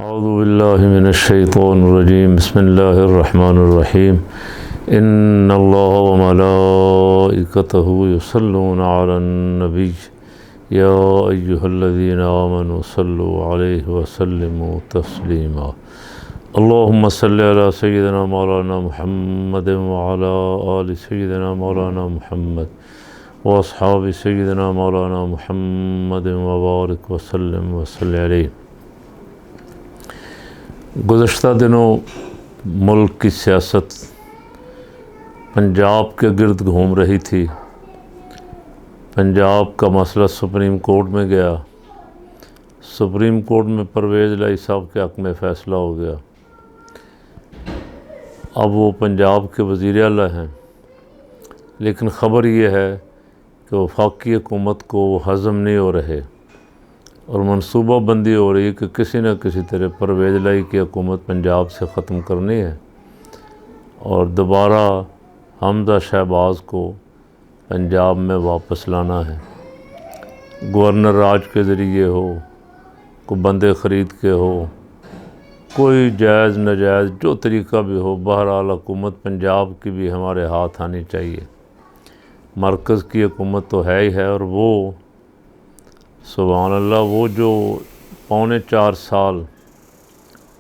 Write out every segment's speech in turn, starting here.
اعوذ باللہ من الشیطان الرجیم بسم اللہ الرحمن الرحیم ان اللہ وملائکتہ یصلون علی النبی یا ایہا الذین آمنوا صلوا علیہ وسلموا تسلیما اللہم صلی علی سیدنا مولانا محمد وعلی آل سیدنا مولانا محمد واصحاب سیدنا مولانا محمد وبارک وسلم وصلی علیہ۔ گزشتہ دنوں ملک کی سیاست پنجاب کے گرد گھوم رہی تھی۔ پنجاب کا مسئلہ سپریم کورٹ میں گیا۔ سپریم کورٹ میں پرویز الہی صاحب کے حق میں فیصلہ ہو گیا۔ اب وہ پنجاب کے وزیر اعلیٰ ہیں، لیکن خبر یہ ہے کہ وفاقی حکومت کو وہ ہضم نہیں ہو رہے اور منصوبہ بندی ہو رہی ہے کہ کسی نہ کسی طرح پرویز الہی کی حکومت پنجاب سے ختم کرنی ہے اور دوبارہ حمزہ شہباز کو پنجاب میں واپس لانا ہے۔ گورنر راج کے ذریعے ہو، کوئی بندے خرید کے ہو، کوئی جائز ناجائز جو طریقہ بھی ہو، بہرحال حکومت پنجاب کی بھی ہمارے ہاتھ آنی چاہیے۔ مرکز کی حکومت تو ہے ہی ہے، اور وہ سبحان اللہ وہ جو 4.25 سال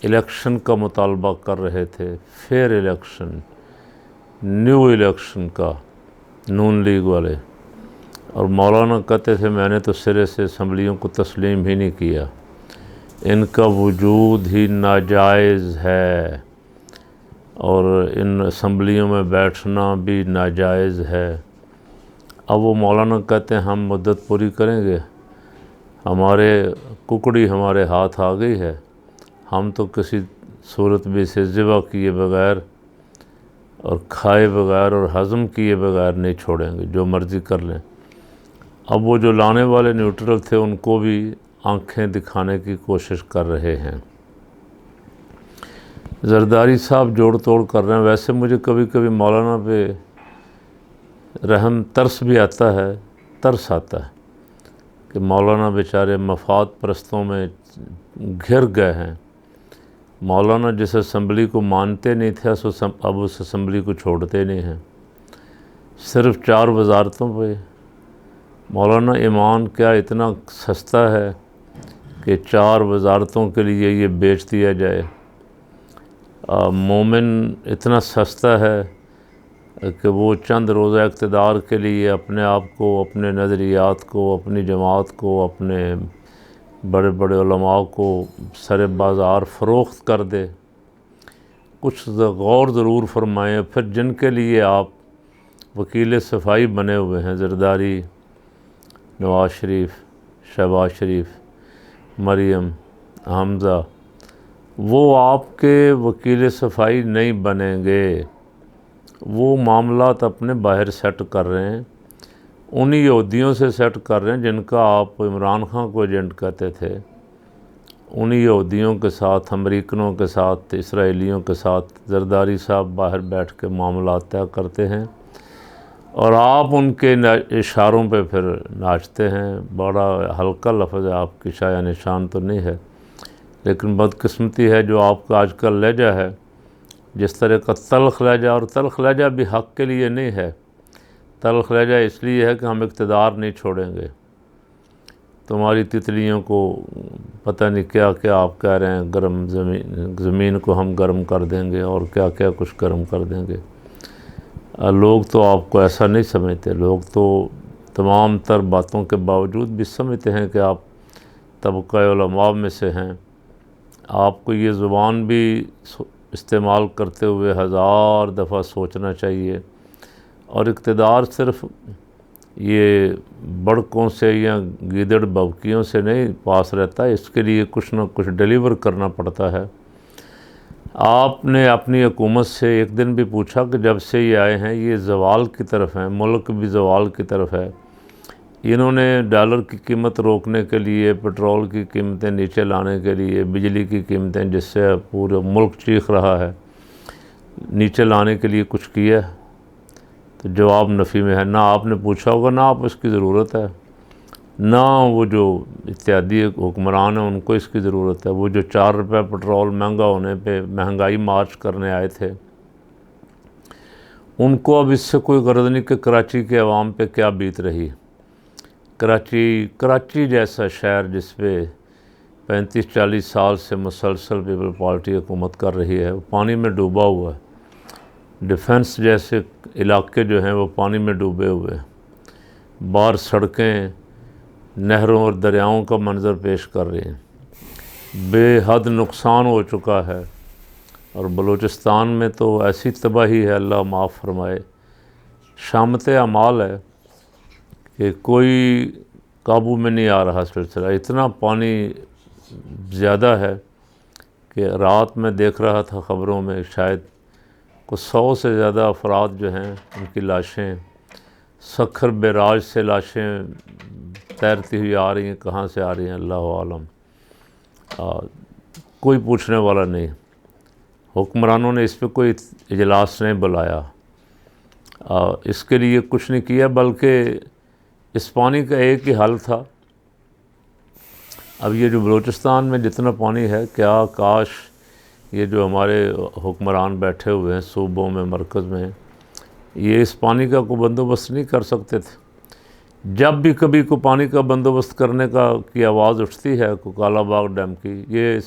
الیکشن کا مطالبہ کر رہے تھے، فیئر الیکشن، نیو الیکشن کا، نون لیگ والے، اور مولانا کہتے تھے میں نے تو سرے سے اسمبلیوں کو تسلیم ہی نہیں کیا، ان کا وجود ہی ناجائز ہے اور ان اسمبلیوں میں بیٹھنا بھی ناجائز ہے۔ اب وہ مولانا کہتے ہیں ہم مدت پوری کریں گے، ہمارے ککڑی ہمارے ہاتھ آ گئی ہے، ہم تو کسی صورت بھی سے ذبح کیے بغیر اور کھائے بغیر اور ہضم کیے بغیر نہیں چھوڑیں گے، جو مرضی کر لیں۔ اب وہ جو لانے والے نیوٹرل تھے ان کو بھی آنکھیں دکھانے کی کوشش کر رہے ہیں۔ زرداری صاحب جوڑ توڑ کر رہے ہیں۔ ویسے مجھے کبھی کبھی مولانا پہ رحم ترس بھی آتا ہے، ترس آتا ہے کہ مولانا بیچارے مفاد پرستوں میں گھر گئے ہیں۔ مولانا جس اسمبلی کو مانتے نہیں تھے اب اس اسمبلی کو چھوڑتے نہیں ہیں۔ صرف 4 وزارتوں پہ مولانا ایمان کیا اتنا سستا ہے کہ 4 وزارتوں کے لیے یہ بیچ دیا جائے؟ مومن اتنا سستا ہے کہ وہ چند روزہ اقتدار کے لیے اپنے آپ کو، اپنے نظریات کو، اپنی جماعت کو، اپنے بڑے بڑے علماء کو سر بازار فروخت کر دے۔ کچھ غور ضرور فرمائیں۔ پھر جن کے لیے آپ وکیل صفائی بنے ہوئے ہیں، زرداری، نواز شریف، شہباز شریف، مریم، حمزہ، وہ آپ کے وکیل صفائی نہیں بنیں گے۔ وہ معاملات اپنے باہر سیٹ کر رہے ہیں، انہی یہودیوں سے سیٹ کر رہے ہیں جن کا آپ عمران خان کو ایجنٹ کہتے تھے۔ انہی یہودیوں کے ساتھ، امریکنوں کے ساتھ، اسرائیلیوں کے ساتھ زرداری صاحب باہر بیٹھ کے معاملات طے کرتے ہیں اور آپ ان کے اشاروں پہ پھر ناچتے ہیں۔ بڑا ہلکا لفظ ہے، آپ کی شایع نشان تو نہیں ہے، لیکن بدقسمتی ہے جو آپ کا آج کل لہجہ ہے، جس طرح کا تلخ لہجہ، اور تلخ لہجہ بھی حق کے لیے نہیں ہے، تلخ لہجہ اس لیے ہے کہ ہم اقتدار نہیں چھوڑیں گے۔ تمہاری تتلیوں کو پتہ نہیں کیا کیا آپ کہہ رہے ہیں، گرم زمین کو ہم گرم کر دیں گے اور کیا کیا کچھ گرم کر دیں گے۔ لوگ تو آپ کو ایسا نہیں سمجھتے، لوگ تو تمام تر باتوں کے باوجود بھی سمجھتے ہیں کہ آپ طبقہ علماء میں سے ہیں۔ آپ کو یہ زبان بھی استعمال کرتے ہوئے 1000 دفعہ سوچنا چاہیے، اور اقتدار صرف یہ بڑکوں سے یا گیدڑ بوکیوں سے نہیں پاس رہتا، اس کے لیے کچھ نہ کچھ ڈیلیور کرنا پڑتا ہے۔ آپ نے اپنی حکومت سے ایک دن بھی پوچھا کہ جب سے یہ آئے ہیں یہ زوال کی طرف ہیں، ملک بھی زوال کی طرف ہے۔ انہوں نے ڈالر کی قیمت روکنے کے لیے، پٹرول کی قیمتیں نیچے لانے کے لیے، بجلی کی قیمتیں جس سے پورے ملک چیخ رہا ہے، نیچے لانے کے لیے کچھ کیا ہے؟ تو جواب نفی میں ہے۔ نہ آپ نے پوچھا ہوگا، نہ آپ اس کی ضرورت ہے۔ نہ وہ جو اتحادی حکمران ہیں ان کو اس کی ضرورت ہے۔ وہ جو 4 روپے پٹرول مہنگا ہونے پہ مہنگائی مارچ کرنے آئے تھے، ان کو اب اس سے کوئی غرض نہیں کہ کراچی کے عوام پہ کیا بیت رہی۔ کراچی جیسا شہر جس پہ 35-40 سال سے مسلسل پیپل پارٹی حکومت کر رہی ہے، وہ پانی میں ڈوبا ہوا ہے۔ ڈیفنس جیسے علاقے جو ہیں وہ پانی میں ڈوبے ہوئے ہیں۔ باہر سڑکیں نہروں اور دریاؤں کا منظر پیش کر رہی ہیں۔ بے حد نقصان ہو چکا ہے، اور بلوچستان میں تو ایسی تباہی ہے، اللہ معاف فرمائے، شامت اعمال ہے کہ کوئی قابو میں نہیں آ رہا سلسلہ۔ اتنا پانی زیادہ ہے کہ رات میں دیکھ رہا تھا خبروں میں شاید کو 100 سے زیادہ افراد جو ہیں ان کی لاشیں سکھر بیراج سے لاشیں تیرتی ہوئی آ رہی ہیں، کہاں سے آ رہی ہیں اللہ عالم، کوئی پوچھنے والا نہیں۔ حکمرانوں نے اس پہ کوئی اجلاس نہیں بلایا، اس کے لیے کچھ نہیں کیا، بلکہ اس پانی کا ایک ہی حل تھا۔ اب یہ جو بلوچستان میں جتنا پانی ہے، کیا کاش یہ جو ہمارے حکمران بیٹھے ہوئے ہیں صوبوں میں، مرکز میں، یہ اس پانی کا کوئی بندوبست نہیں کر سکتے تھے۔ جب بھی کبھی کوئی پانی کا بندوبست کرنے کی آواز اٹھتی ہے، کوئی کالا باغ ڈیم کی، یہ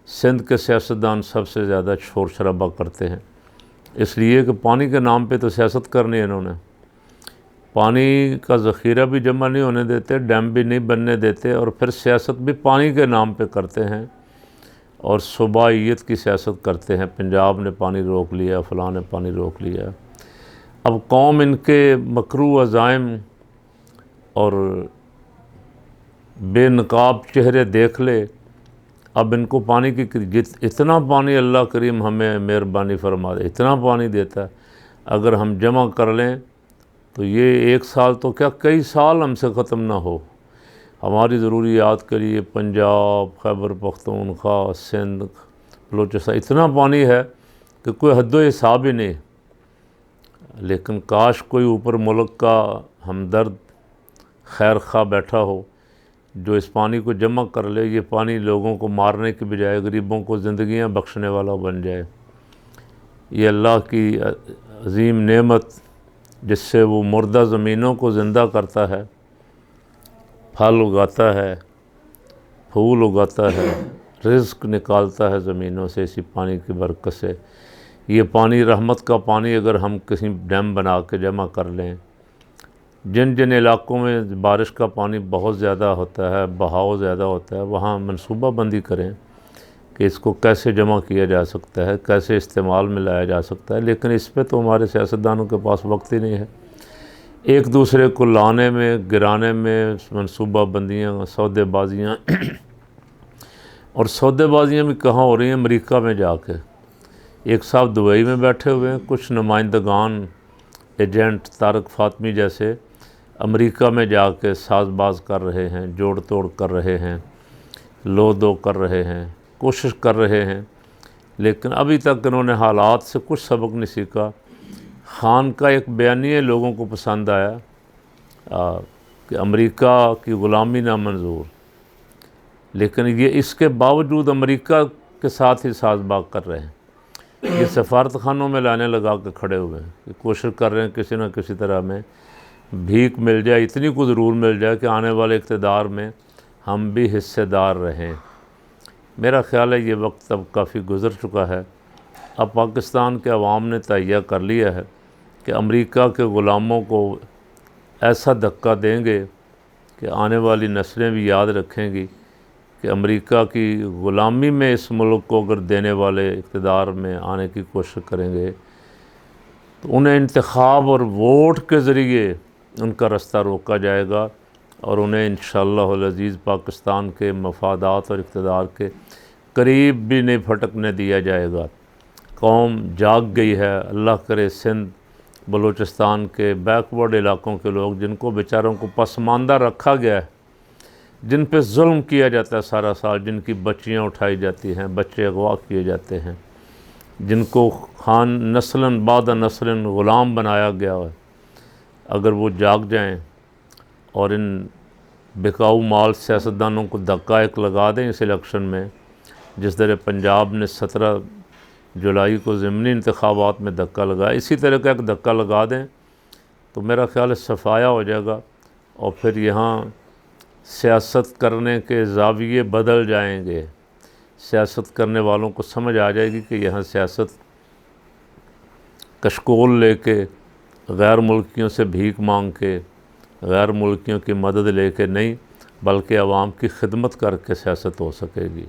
سندھ کے سیاستدان سب سے زیادہ شور شرابہ کرتے ہیں، اس لیے کہ پانی کے نام پہ تو سیاست کرنی ہے انہوں نے۔ پانی کا ذخیرہ بھی جمع نہیں ہونے دیتے، ڈیم بھی نہیں بننے دیتے، اور پھر سیاست بھی پانی کے نام پہ کرتے ہیں، اور صوبائیت کی سیاست کرتے ہیں۔ پنجاب نے پانی روک لیا، فلاں نے پانی روک لیا۔ اب قوم ان کے مکروہ عزائم اور بے نقاب چہرے دیکھ لے، اب ان کو پانی کی اتنا پانی اللہ کریم ہمیں مہربانی فرما دے، اتنا پانی دیتا ہے، اگر ہم جمع کر لیں تو یہ 1 سال تو کیا کئی سال ہم سے ختم نہ ہو۔ ہماری ضروریات کے لیے پنجاب، خیبر پختونخوا، سندھ، بلوچستان اتنا پانی ہے کہ کوئی حد و حساب ہی نہیں۔ لیکن کاش کوئی اوپر ملک کا ہمدرد خیر خواہ بیٹھا ہو جو اس پانی کو جمع کر لے، یہ پانی لوگوں کو مارنے کے بجائے غریبوں کو زندگیاں بخشنے والا بن جائے۔ یہ اللہ کی عظیم نعمت جس سے وہ مردہ زمینوں کو زندہ کرتا ہے، پھل اگاتا ہے، پھول اگاتا ہے، رزق نکالتا ہے زمینوں سے اسی پانی کی برکت سے۔ یہ پانی رحمت کا پانی اگر ہم کسی ڈیم بنا کے جمع کر لیں، جن علاقوں میں بارش کا پانی بہت زیادہ ہوتا ہے، بہاؤ زیادہ ہوتا ہے، وہاں منصوبہ بندی کریں کہ اس کو کیسے جمع کیا جا سکتا ہے، کیسے استعمال میں لایا جا سکتا ہے۔ لیکن اس پہ تو ہمارے سیاستدانوں کے پاس وقت ہی نہیں ہے۔ ایک دوسرے کو لانے میں، گرانے میں منصوبہ بندیاں، سودے بازیاں اور سودے بازیاں بھی کہاں ہو رہی ہیں؟ امریکہ میں جا کے۔ ایک صاحب دبئی میں بیٹھے ہوئے ہیں، کچھ نمائندگان، ایجنٹ طارق فاطمی جیسے امریکہ میں جا کے ساز باز کر رہے ہیں، جوڑ توڑ کر رہے ہیں، لو دو کر رہے ہیں، کوشش کر رہے ہیں، لیکن ابھی تک انہوں نے حالات سے کچھ سبق نہیں سیکھا۔ خان کا ایک بیانیہ لوگوں کو پسند آیا کہ امریکہ کی غلامی نامنظور، لیکن یہ اس کے باوجود امریکہ کے ساتھ ہی ساز باز کر رہے ہیں۔ یہ سفارت خانوں میں لانے لگا کے کھڑے ہوئے ہیں کہ کوشش کر رہے ہیں کسی نہ کسی طرح میں بھیک مل جائے، اتنی کو ضرور مل جائے کہ آنے والے اقتدار میں ہم بھی حصے دار رہیں۔ میرا خیال ہے یہ وقت اب کافی گزر چکا ہے۔ اب پاکستان کے عوام نے تہیہ کر لیا ہے کہ امریکہ کے غلاموں کو ایسا دھکا دیں گے کہ آنے والی نسلیں بھی یاد رکھیں گی کہ امریکہ کی غلامی میں اس ملک کو اگر دینے والے اقتدار میں آنے کی کوشش کریں گے تو انہیں انتخاب اور ووٹ کے ذریعے ان کا رستہ روکا جائے گا، اور انہیں انشاءاللہ العزیز پاکستان کے مفادات اور اقتدار کے قریب بھی نہیں پھٹکنے دیا جائے گا۔ قوم جاگ گئی ہے۔ اللہ کرے سندھ، بلوچستان کے بیکورڈ علاقوں کے لوگ جن کو بیچاروں کو پسماندہ رکھا گیا ہے، جن پہ ظلم کیا جاتا ہے سارا سال، جن کی بچیاں اٹھائی جاتی ہیں، بچے اغوا کیے جاتے ہیں، جن کو خان نسلاً بعد نسلاً غلام بنایا گیا ہے، اگر وہ جاگ جائیں اور ان بکاؤ مال سیاستدانوں کو دھکا ایک لگا دیں اس الیکشن میں، جس طرح پنجاب نے 17 جولائی کو ضمنی انتخابات میں دھکا لگایا، اسی طرح کا ایک دھکا لگا دیں تو میرا خیال ہے صفایا ہو جائے گا، اور پھر یہاں سیاست کرنے کے زاویے بدل جائیں گے۔ سیاست کرنے والوں کو سمجھ آ جائے گی کہ یہاں سیاست کشکول لے کے، غیر ملکیوں سے بھیک مانگ کے، غیر ملکیوں کی مدد لے کے نہیں، بلکہ عوام کی خدمت کر کے سیاست ہو سکے گی۔